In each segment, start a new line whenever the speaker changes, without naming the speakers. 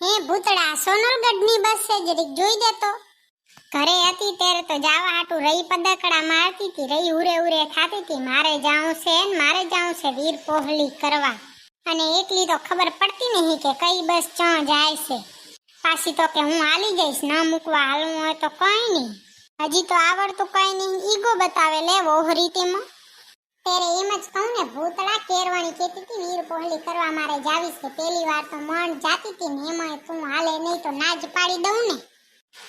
હે ભૂતડા, સોનલગઢની બસ છે, જરીક જોઈ દે તો. ઘરે હતી ત્યારે તો જાવા હાટું રહી પદકડા મારતી હતી, રહી ઉરે ઉરે થાતી હતી, મારે જાવું છે ને મારે જાવું છે વીર પોહલી કરવા. અને એકલી તો ખબર પડતી નહીં કે કઈ બસ ક્યાં જાય છે. પાછી તો કે હું હાલી જઈશ, ન મૂકવા હાલવું હોય તો કઈ નહીં. હજી તો આવડતું કઈ નહીં, ઈગો બતાવે લેવો રીતિમાં. ત્યારે એમ જ કહું ને ભૂતળા, કેરવાણી કહેતી હતી વીર પોહલી કરવા મારે જાવી છે. પહેલી વાર તો મન જાતી હતી ને એમાં તું હાલે નહીં તો ના જ પાડી દઉં ને.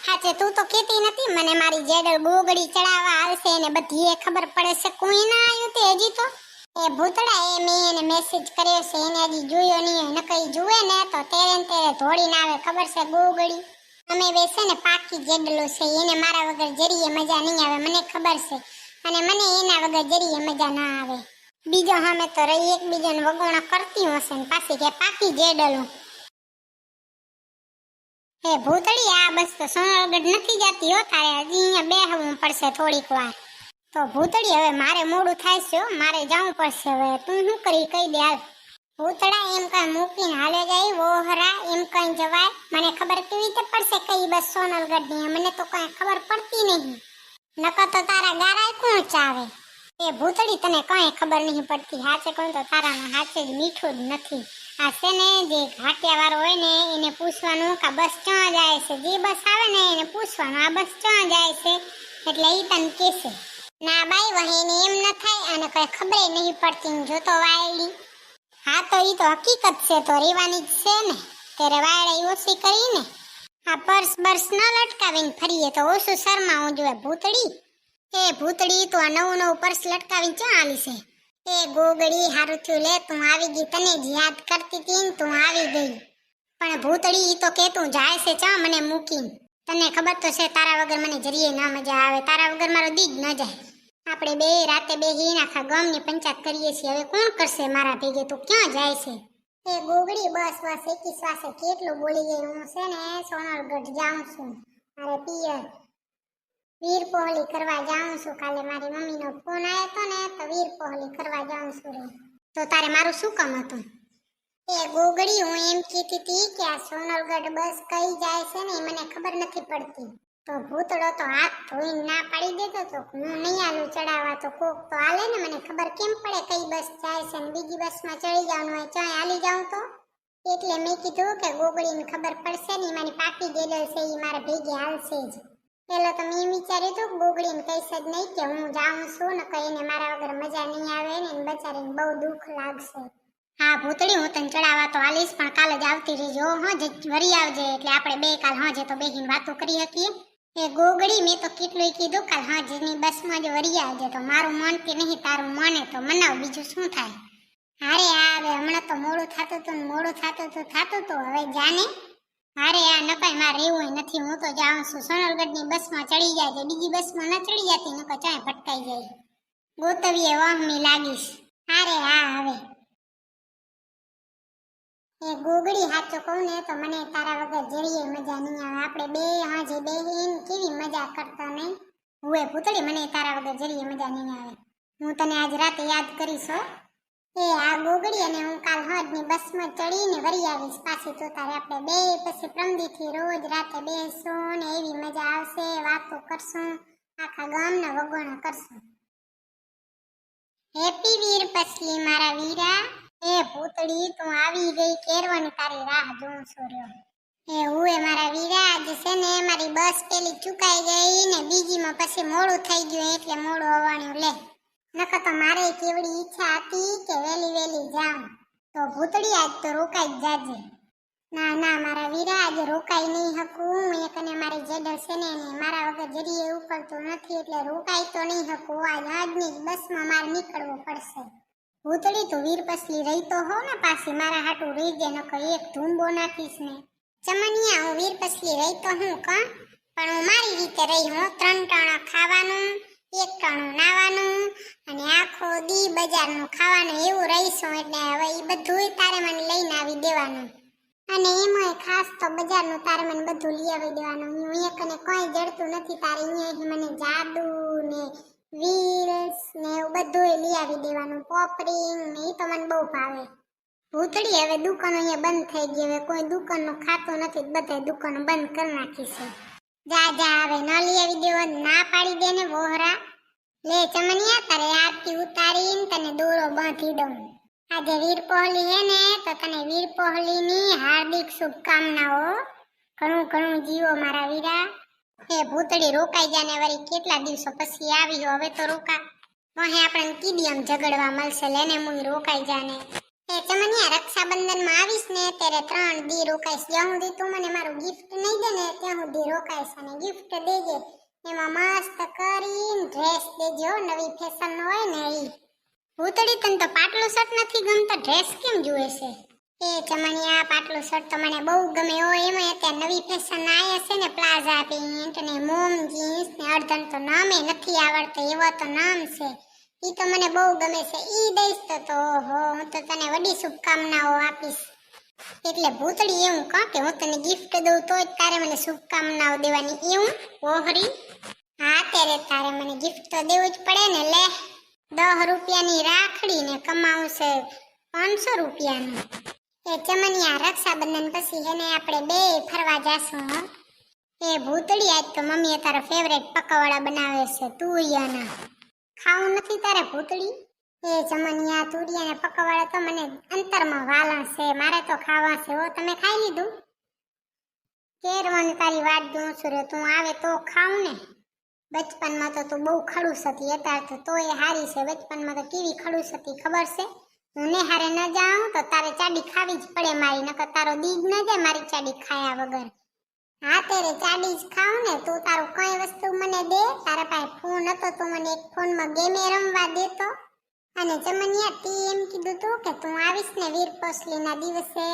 હાચે તું તો કહેતી નથી મને મારી જેડલ ગોગડી ચડાવવા આવશે ને બધી એ ખબર પડે છે. કોઈ ના આવ્યું તે હજી તો. એ ભૂતળા, એ મેં એને મેસેજ કર્યો છે, એને હજી જોયો નહીં. નકઈ જુએ ને તો તેરે ને તેરે ધોડીને આવે. ખબર છે ગોગડી અમે બેસે ને પાકી જેડલો છે, એને મારા વગર જરીએ મજા નહીં આવે, મને ખબર છે. અને મને એના વગર જરીએ મજા ના આવે. બીજો અમે તો રહી એકબીજાને વગોણા કરતી હશે ને પાછી કે પાકી જેડલો. હે ભૂતળી, આ બસ તો સોનલગઢ નથી જતી હો, તારે હજી અહીંયા બેહવું પડશે થોડીક વાર. તો ભૂતળી, હવે મારે મોડું થાય છે, મારે જવું પડશે. હવે તું શું કરી કહી દે હાલ. ભૂતળા, એમ કઈ મૂકીને હાલે જાય વોહરા, એમ કઈ જવાય? મને ખબર કેવી રીતે પડશે કઈ બસ સોનલગઢની? મને તો કઈ ખબર પડતી નહીં. નકર તો તારા ગારાય કોણ ચાવે. એ ભૂતળી, તને કઈ ખબર નહીં પડતી. હાચે કહું તો તારામાં હાચે જ મીઠું જ નથી. આ છે ને જે ઘાટિયા વાળો હોય ને એને પૂછવાનું કે બસ ક્યાં જાય છે. જે બસ આવે ને એને પૂછવાનું આ બસ ક્યાં જાય છે, એટલે ઈ તને કહેશે. ના બાઈ વહેને એમ ન થાય, અને કઈ ખબર નહીં પડતી. જોતો વાયડી. હા તો ઈ તો હકીકત છે, તો રેવાની જ છે ને. ત્યારે વાયડી ઓછી કરીને આ પર્સ બર્સ ન લટકાવીને ફરીએ તો ઓછું શરમાવું જોઈએ. ભૂતળી, એ ભૂતળી, તું આ નવું નવું પર્સ લટકાવીને ક્યાં આલી છે? એ ગોગડી, હારું થયું લે તું આવી ગઈ. તને જ યાદ કરતી હતી ને તું આવી ગઈ. પણ ભૂતળી, ઈ તો કે તું જાય છે ચા મને મૂકીને? તને ખબર તો છે તારા વગર મને જરીએ ના મજા આવે. તારા વગર મારો દી જ ન જાય. આપણે બે રાતે બેહીને આખા ગામની પંચાયત કરીએ છીએ. હવે કોણ કરશે મારા ભેગે? તું ક્યાં જાય છે? એ ગોગડી, બસ બસ એકી શ્વાસે કેટલું બોલી ગઈ. હું છે ને સોનલગઢ જાઉં છું, મારે પિયર વીર પોહલી કરવા જાઉં છું. કાલે મારી મમ્મીનો ફોન આવ્યો હતો ને તો વીર પોહલી કરવા જાઉં છું રે. તો તારે મારું શું કામ હતું? એ ગોગડી, હું એમ કહેતી હતી કે આ સોનલગઢ બસ કઈ જાય છે ને એ મને ખબર નથી પડતી. તો ભૂતળો તો હાથ ધોઈને ના પાડી દેતો તો હું નહીં આલું ચડાવવા. તો કોક તો હાલે ને, મને ખબર કેમ પડે કઈ બસ જાય છે ને બીજી બસમાં ચડી જવાનું હોય ચાય હાલી જાઉં તો. એટલે મેં કીધું કે ગોગડીને ખબર પડશે ને મારી પાકી ગયેલ છે, એ મારા ભેગે હાલશે જ. પેલા તો મેં વિચાર્યું હતું ગોગડીને કહીશ જ નહીં કે હું જાઉં છું ને, કહીને મારા વગર મજા નહીં આવે ને બચારીને બહુ દુઃખ લાગશે. હા ભૂતળી, હું તને ચડાવવા તો હાલીશ, પણ કાલે જ આવતી રહેજો હો, જ વરી આવજે. એટલે આપણે બે કાલ હાજે તો બેહીને વાતો કરી શકીએ. એ ગોગડી, મેં તો કેટલું કીધું કાલ હાજની બસમાં જ વરી આવજે. તો મારું મનથી નહીં, તારું મને તો મનાવ, બીજું શું થાય. હારે આ હવે હમણાં તો મોડું થતું હતું ને મોડું થતું હતું, હવે જાને. અરે આ નકાઈ માં રહેવું નથી. હું તો જાઉં છું. સોનલગઢની બસમાં ચડી જાય છે, બીજી બસમાં ન ચડી જતી, નકર ચાય ભટકાઈ જાય. ગોતવીએ વહમી લાગીશ. અરે હા હવે એ ગોગડી, સાચું કહું ને તો મને તારા વગર જરીએ મજા નહીં આવે. આપણે બે હાજે બેહીને કેવી મજા કરતા નહીં. હુએ ભૂતળી, મને તારા વગર જરીએ મજા નહીં આવે. હું તને આજ રાતે યાદ કરીશ હો. એ આ ગોગડી, અને હું કાલ હાજની બસમાં ચડીને વરી આવીશ પાછી. તો તારે આપણે બે પછી પ્રમદીથી રોજ રાતે બેસું ને એવી મજા આવશે, વાતો કરશું, આખા ગામના વગોણા કરશું. હેપી વીર પસલી મારા વીરા. એ ભૂતળી, તું આવી ગઈ, કેરવાની તારી રાહ જોઉં છું રહ્યો. એ હુએ મારા વીરા, આજે છે ને મારી બસ પેલી ચુકાઈ ગઈ ને બીજીમાં પછી મોડું થઈ ગયું એટલે મોડું આવવાનું લે. નકર તો મારે કેવડી ઈચ્છા હતી કે વેલી વેલી જાઉં. તો ભૂતળી, આજ તો રોકાઈ જ જાજે. ના ના મારા વીરા, આજે રોકાઈ નહીં શકું. હું એક અને મારી જેડલ છે ને મારા વગર જરીએ ઉકળતું નથી, એટલે રોકાઈ તો નહીં શકું. આજ આજની બસમાં મારે નીકળવું પડશે. ભૂતળી, તું વીર પસલી રહી તો હો ને પાછી, મારા હાટું રહી જાય, નકર એક ધૂંબો નાખીશ ને. ચમનિયા, હું વીર પસલી રહી તો હું કા, પણ હું મારી રીતે રહી હું. 3 ટાણા ખાવાનું, 1 ટાણું નાવાનું અને આખો દી બજારનું ખાવાનું, એવું રહીશું. એટલે હવે એ બધું તારે મને લઈને આવી દેવાનું. અને એમાંય ખાસ તો બજારનું તારે મને બધું લઈ આવી દેવાનું. હું એક અને કોઈ જડતું નથી. તારે અહીંયા મને જાદુ ને વ્હીલ્સ ને એવું બધું લઈ આવી દેવાનું. પોપરિંગ ને એ તો મને બહુ ભાવે. ભૂતળી હવે દુકાનો અહીંયા બંધ થઈ ગઈ, હવે કોઈ દુકાનનું ખાતું નથી, બધા દુકાનો બંધ કરી નાખી છે. જા જા હવે ન લઈ આવી દેવો, ના પાડી દે ને વોહરા. લે ચમનિયા, તારે આરતી ઉતારીને તને દોરો બાંધી દઉં. આજે વીર પહોળી હે ને, તો તને વીર પહોળીની હાર્દિક શુભકામનાઓ. ઘણું ઘણું જીવો મારા વીરા. એ ભૂતળી રોકાઈ જાને, વળી કેટલા દિવસો પછી આવી હો, હવે તો રોકા. વહે આપણને કીધી આમ ઝઘડવા મળશે, લેને મુઈ રોકાઈ જાને. એ ચમનિયા, રક્ષાબંધનમાં આવીશ ને ત્યારે 3 દી રોકાઈશ. જ્યાં સુધી તું મને મારું ગિફ્ટ નહીં દે ને ત્યાં સુધી રોકાઈશ. અને ગિફ્ટ દેજે, એમાં મસ્ત કરીને ડ્રેસ દેજો, નવી ફેશન હોય ને ઈ. ભૂતળી, તને તો પાટલો શર્ટ નથી ગમતો, ડ્રેસ કેમ જુએ છે? એ ચમનિયા, પાટલો શર્ટ તો મને બહુ ગમે હોય, એમાં અત્યારે નવી ફેશન આયા છે ને, પ્લાઝા પેન્ટ ને મોમ જીન્સ ને અડધન તો નામે નથી આવડતા એવા તો નામ છે. ઈ તો મને બહુ ગમે છે, ઈ દઈશ તો ઓહો, હું તો તને વડી શુભકામનાઓ આપીશ. એટલે ભૂતળી, એવું કહો કે હું તને ગિફ્ટ દઉં તો જ તારે મને શુભકામનાઓ દેવાની, એવું ઓહરી? હા, ત્યારે તારે મને ગિફ્ટ તો દેવું જ પડે ને. લે 10 રૂપિયાની રાખડી ને કમાવું છે 500 રૂપિયાનું. એ ચમનિયા, રક્ષાબંધન પછી હેને આપણે બે ફરવા જાશું. એ ભૂતળી, આજ તો મમ્મીએ તારો ફેવરેટ પકોડા બનાવે છે, તુરિયાના. ખાવું નથી તારે ભૂતળી? એ ચમનિયા, તુરિયાના પકોડા તો મને અંતરમાં વાલા છે, મારે તો ખાવા છે. ઓ, તમે ખાઈ લીધું? કેરવાની તારી વાત જોઉં છું રે, તું આવે તો ખાવ ને. બચપનમાં તો તું બહુ ખડૂસ હતી, અત્યારે તો એ હારી છે. બચપનમાં તો કેવી ખડૂસ હતી ખબર છે? હું ને હારે ન જાઉં તો તારે ચાડી ખાવી જ પડે મારી, નકર તારો દીજ ન જાય મારી ચાડી ખાયા વગર. હા, તેરે ચાડી જ ખાવ ને. તું તારું કઈ વસ્તુ મને દે, તારા પાસે ફોન હતો, તું મને એક ફોનમાં ગેમે રમવા દેતો. અને ચમનિયા, તી એમ કીધું તું કે તું આવીશ ને વીરપોસલીના દિવસે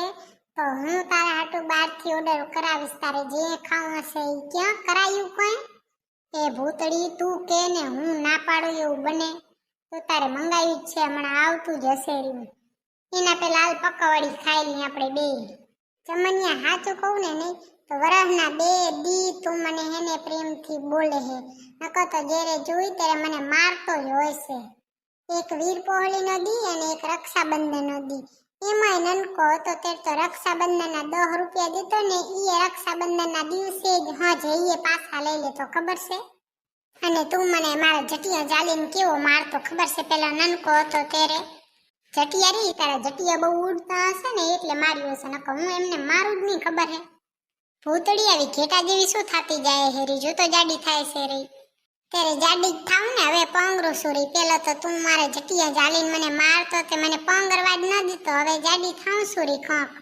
તો હું તારા હાટુ બહારથી ઓર્ડર કરાવીશ, તારે જે ખાવું હશે એ. ક્યાં કરાયું કોઈ? એ ભૂતળી, તું કે ને હું ના પાડું એવું બને? તો તારે મંગાવ્યું જ છે, હમણાં આવતું જ હશે રહ્યું. એના પેલા હાલ પકોડી ખાઈ લઈએ આપણે બે. ચમનિયા, સાચું કહું ને નહીં તો વરહના 2 દી તું મને હેને પ્રેમથી બોલે હે, નકર તો જ્યારે જોઈ ત્યારે મને મારતો જ હોય છે. એક વીર પહોળીનો દી અને એક રક્ષાબંધનનો દી. એમાંય નનકો હતો તે તો રક્ષાબંધનના 10 રૂપિયા દીધો ને, ઈ રક્ષાબંધનના દિવસે જ હા જઈએ પાછા લઈ લેતો, ખબર છે? અને તું મને મારા જટિયા જાલીને કેવો મારતો ખબર છે? પેલા નનકો હતો ત્યારે જટિયા રી, તારા જટિયા બહુ ઉડતા હશે ને એટલે માર્યો હશે, નકર હું એમને મારું જ નહીં, ખબર હે? ભૂતળી, આવી ઘેટા જેવી શું થતી જાય હેરી, જો તો જાડી થાય છે રી. ત્યારે જાડી જ થાવ ને, હવે પાંગરું સુરી. પેલા તો તું મારે જટિયા જાલીને મને મારતો, તે મને પાંગરવા જ ન દીધો, હવે જાડી થાવ સુરી ખોખ.